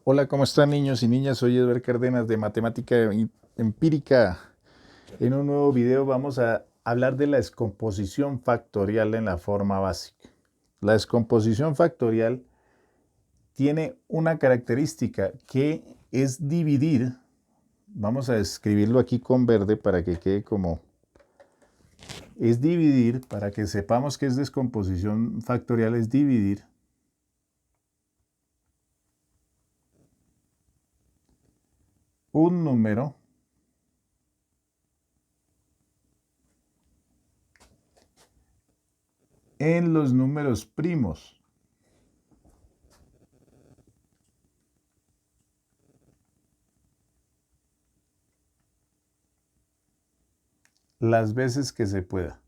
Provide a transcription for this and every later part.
Hola, ¿cómo están niños y niñas? Soy Edward Cárdenas de Matemática Empírica. En un nuevo video vamos a hablar de la descomposición factorial en la forma básica. La descomposición factorial tiene una característica que es dividir. Vamos a escribirlo aquí con verde para que quede como... Es dividir, para que sepamos que es descomposición factorial, es dividir un número en los números primos. Las veces que se pueda.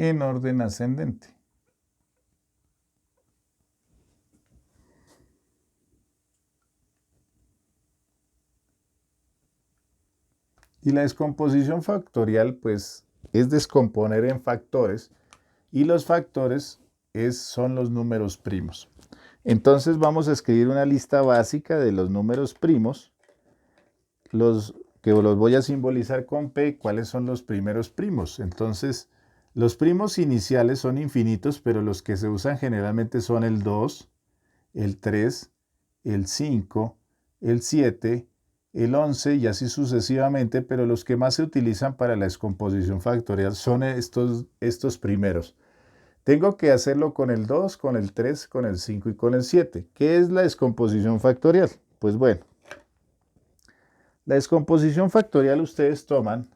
En orden ascendente. Y la descomposición factorial, pues, es descomponer en factores, y los factores son los números primos. Entonces vamos a escribir una lista básica de los números primos, que los voy a simbolizar con P. ¿Cuáles son los primeros primos? Entonces, los primos iniciales son infinitos, pero los que se usan generalmente son el 2, el 3, el 5, el 7, el 11 y así sucesivamente, pero los que más se utilizan para la descomposición factorial son estos primeros. Tengo que hacerlo con el 2, con el 3, con el 5 y con el 7. ¿Qué es la descomposición factorial? Pues bueno, la descomposición factorial, ustedes toman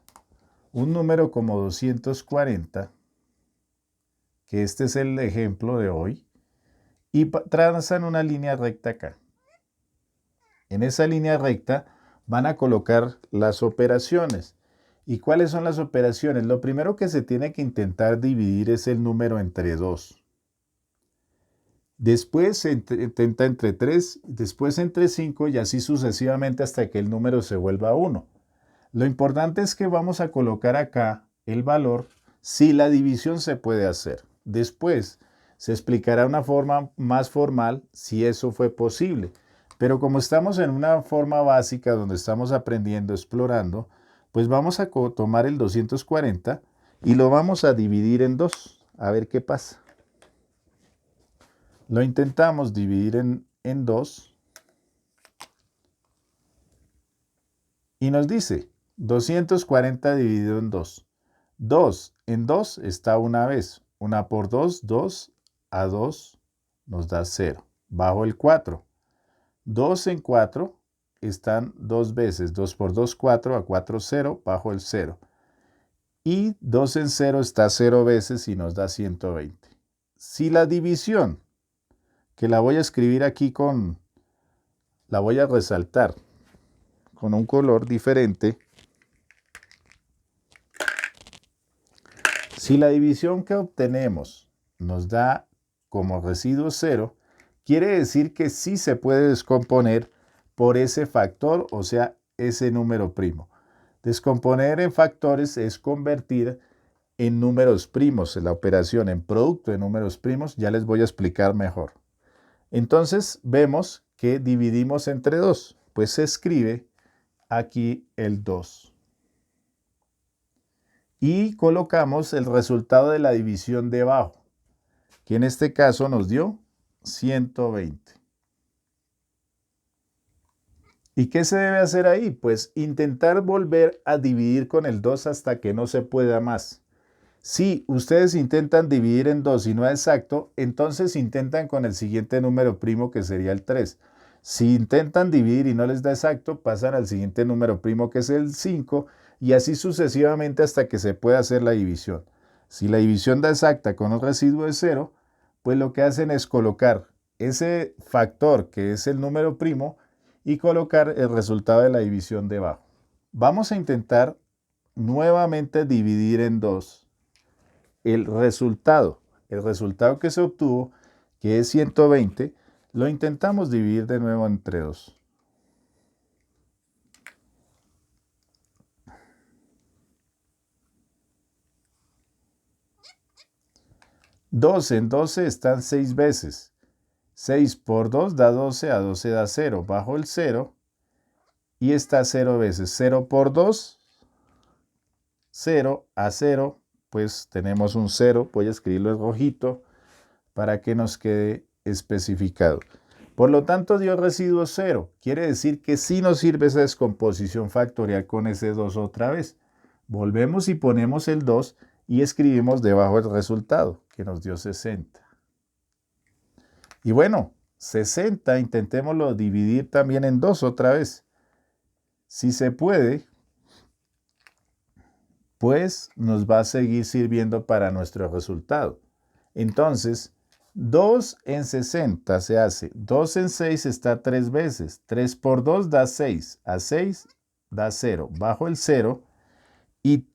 un número como 240, que este es el ejemplo de hoy, y trazan una línea recta acá. En esa línea recta van a colocar las operaciones. ¿Y cuáles son las operaciones? Lo primero que se tiene que intentar dividir es el número entre 2. Después se intenta entre 3, después entre 5 y así sucesivamente hasta que el número se vuelva 1. Lo importante es que vamos a colocar acá el valor si la división se puede hacer. Después se explicará una forma más formal si eso fue posible. Pero como estamos en una forma básica donde estamos aprendiendo, explorando, pues vamos a tomar el 240 y lo vamos a dividir en 2. A ver qué pasa. Lo intentamos dividir en 2 y nos dice 240 dividido en 2. 2 en 2 está una vez. 1 por 2, 2 a 2 nos da 0. Bajo el 4. 2 en 4 están dos veces. 2 por 2, 4, a 4, 0, bajo el 0. Y 2 en 0 está 0 veces y nos da 120. Si la división, que la voy a escribir aquí la voy a resaltar con un color diferente. Si la división que obtenemos nos da como residuo 0, quiere decir que sí se puede descomponer por ese factor, o sea, ese número primo. Descomponer en factores es convertir en números primos, la operación en producto de números primos, ya les voy a explicar mejor. Entonces vemos que dividimos entre 2, pues se escribe aquí el 2. Y colocamos el resultado de la división debajo, que en este caso nos dio 120. ¿Y qué se debe hacer ahí? Pues intentar volver a dividir con el 2 hasta que no se pueda más. Si ustedes intentan dividir en 2 y no es exacto, entonces intentan con el siguiente número primo, que sería el 3. Si intentan dividir y no les da exacto, pasan al siguiente número primo, que es el 5, y así sucesivamente hasta que se pueda hacer la división. Si la división da exacta con un residuo de 0, pues lo que hacen es colocar ese factor, que es el número primo, y colocar el resultado de la división debajo. Vamos a intentar nuevamente dividir en 2 el resultado que se obtuvo, que es 120, lo intentamos dividir de nuevo entre 2. 12 en 12 están 6 veces. 6 por 2 da 12, a 12 da 0. Bajo el 0 y está 0 veces. 0 por 2, 0 a 0, pues tenemos un 0. Voy a escribirlo en rojito para que nos quede especificado. Por lo tanto, dio residuo 0. Quiere decir que sí nos sirve esa descomposición factorial con ese 2 otra vez. Volvemos y ponemos el 2 y escribimos debajo el resultado, que nos dio 60. Y bueno, 60, intentémoslo dividir también en 2 otra vez. Si se puede, pues nos va a seguir sirviendo para nuestro resultado. Entonces, 2 en 60 se hace. 2 en 6 está 3 veces. 3 por 2 da 6. A 6 da 0. Bajo el 0 y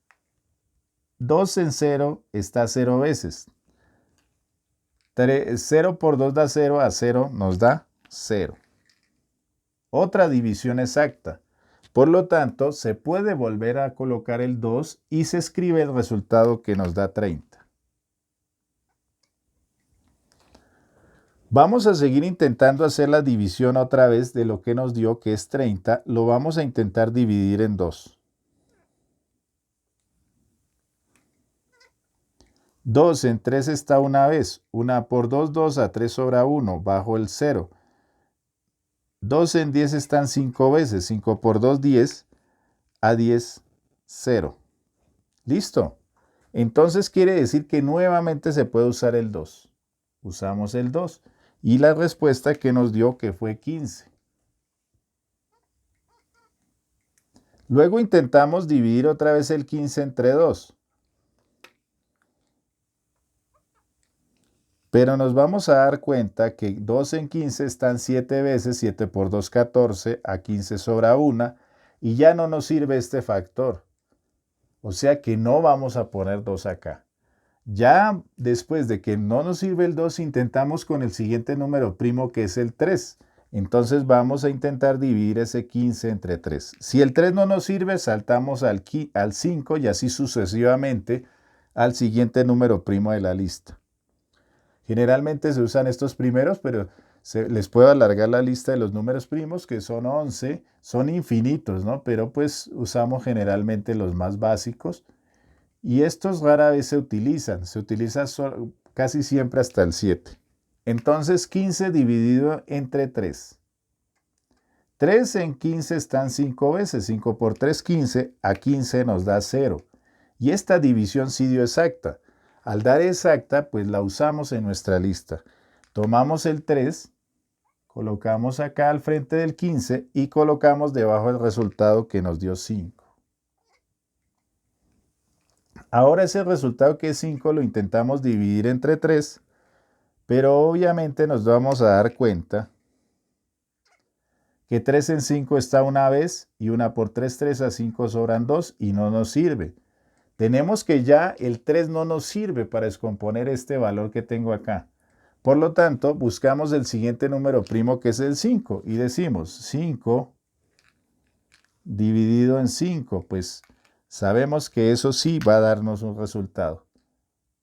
2 en 0 está 0 veces. 0 por 2 da 0. A 0 nos da 0. Otra división exacta. Por lo tanto, se puede volver a colocar el 2 y se escribe el resultado que nos da 30. Vamos a seguir intentando hacer la división otra vez de lo que nos dio, que es 30. Lo vamos a intentar dividir en 2. 2 en 3 está una vez. 1 por 2, 2. A 3 sobra 1. Bajo el 0. 2 en 10 están 5 veces. 5 por 2, 10. A 10, 0. ¿Listo? Entonces quiere decir que nuevamente se puede usar el 2. Usamos el 2. Y la respuesta que nos dio que fue 15. Luego intentamos dividir otra vez el 15 entre 2. Pero nos vamos a dar cuenta que 2 en 15 están 7 veces, 7 por 2, 14, a 15 sobra 1, y ya no nos sirve este factor. O sea que no vamos a poner 2 acá. Ya después de que no nos sirve el 2, intentamos con el siguiente número primo, que es el 3. Entonces vamos a intentar dividir ese 15 entre 3. Si el 3 no nos sirve, saltamos al 5 y así sucesivamente al siguiente número primo de la lista. Generalmente se usan estos primeros, pero les puedo alargar la lista de los números primos, que son 11. Son infinitos, ¿no? Pero pues usamos generalmente los más básicos. Y estos rara vez se utilizan casi siempre hasta el 7. Entonces 15 dividido entre 3. 3 en 15 están 5 veces. 5 por 3, 15. A 15 nos da 0. Y esta división sí dio exacta. Al dar exacta, pues la usamos en nuestra lista. Tomamos el 3, colocamos acá al frente del 15 y colocamos debajo el resultado que nos dio 5. Ahora ese resultado que es 5 lo intentamos dividir entre 3, pero obviamente nos vamos a dar cuenta que 3 en 5 está una vez y 1 por 3, 3, a 5 sobran 2 y no nos sirve. Tenemos que ya el 3 no nos sirve para descomponer este valor que tengo acá. Por lo tanto, buscamos el siguiente número primo, que es el 5, y decimos 5 dividido en 5, pues sabemos que eso sí va a darnos un resultado.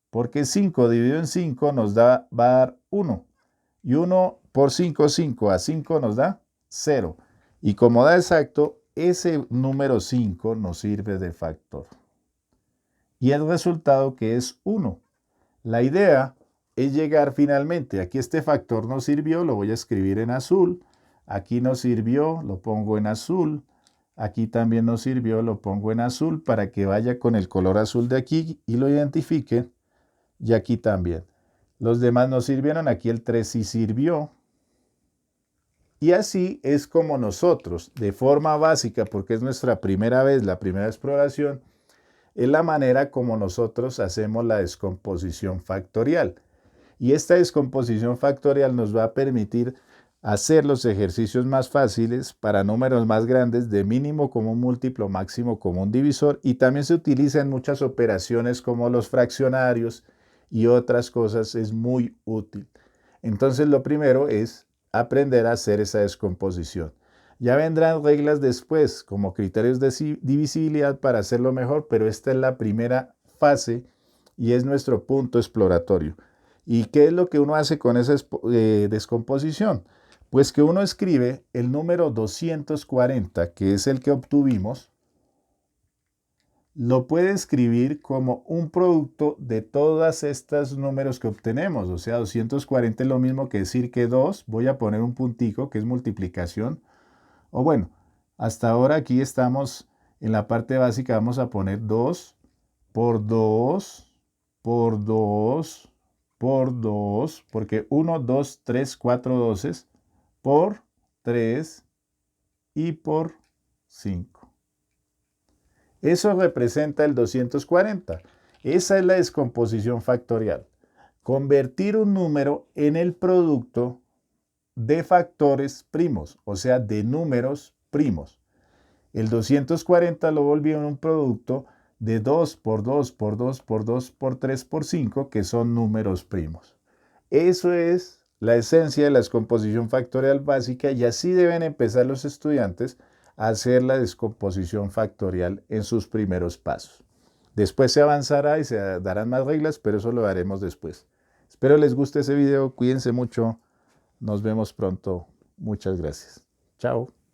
Porque 5 dividido en 5 nos va a dar 1. Y 1 por 5, 5. A 5 nos da 0. Y como da exacto, ese número 5 nos sirve de factor. Y el resultado que es 1. La idea es llegar finalmente. Aquí este factor nos sirvió, lo voy a escribir en azul. Aquí nos sirvió, lo pongo en azul. Aquí también nos sirvió, lo pongo en azul para que vaya con el color azul de aquí y lo identifique. Y aquí también. Los demás nos sirvieron, aquí el 3 sí sirvió. Y así es como nosotros, de forma básica, porque es nuestra primera vez, la primera exploración, es la manera como nosotros hacemos la descomposición factorial. Y esta descomposición factorial nos va a permitir hacer los ejercicios más fáciles para números más grandes de mínimo común múltiplo, máximo común divisor, y también se utiliza en muchas operaciones como los fraccionarios y otras cosas. Es muy útil. Entonces lo primero es aprender a hacer esa descomposición. Ya vendrán reglas después como criterios de divisibilidad para hacerlo mejor, pero esta es la primera fase y es nuestro punto exploratorio. ¿Y qué es lo que uno hace con esa descomposición? Pues que uno escribe el número 240, que es el que obtuvimos, lo puede escribir como un producto de todas estos números que obtenemos. O sea, 240 es lo mismo que decir que 2, voy a poner un puntico que es multiplicación. O bueno, hasta ahora aquí estamos en la parte básica, vamos a poner 2 por 2 por 2 por 2, porque 1, 2, 3, 4 doces, por 3 y por 5. Eso representa el 240. Esa es la descomposición factorial. Convertir un número en el producto de factores primos, o sea, de números primos. El 240 lo volvió en un producto de 2 por 2 por 2 por 2 por 3 por 5, que son números primos. Eso es la esencia de la descomposición factorial básica y así deben empezar los estudiantes a hacer la descomposición factorial en sus primeros pasos. Después se avanzará y se darán más reglas, pero eso lo haremos después. Espero les guste ese video, cuídense mucho, nos vemos pronto, muchas gracias. Chao.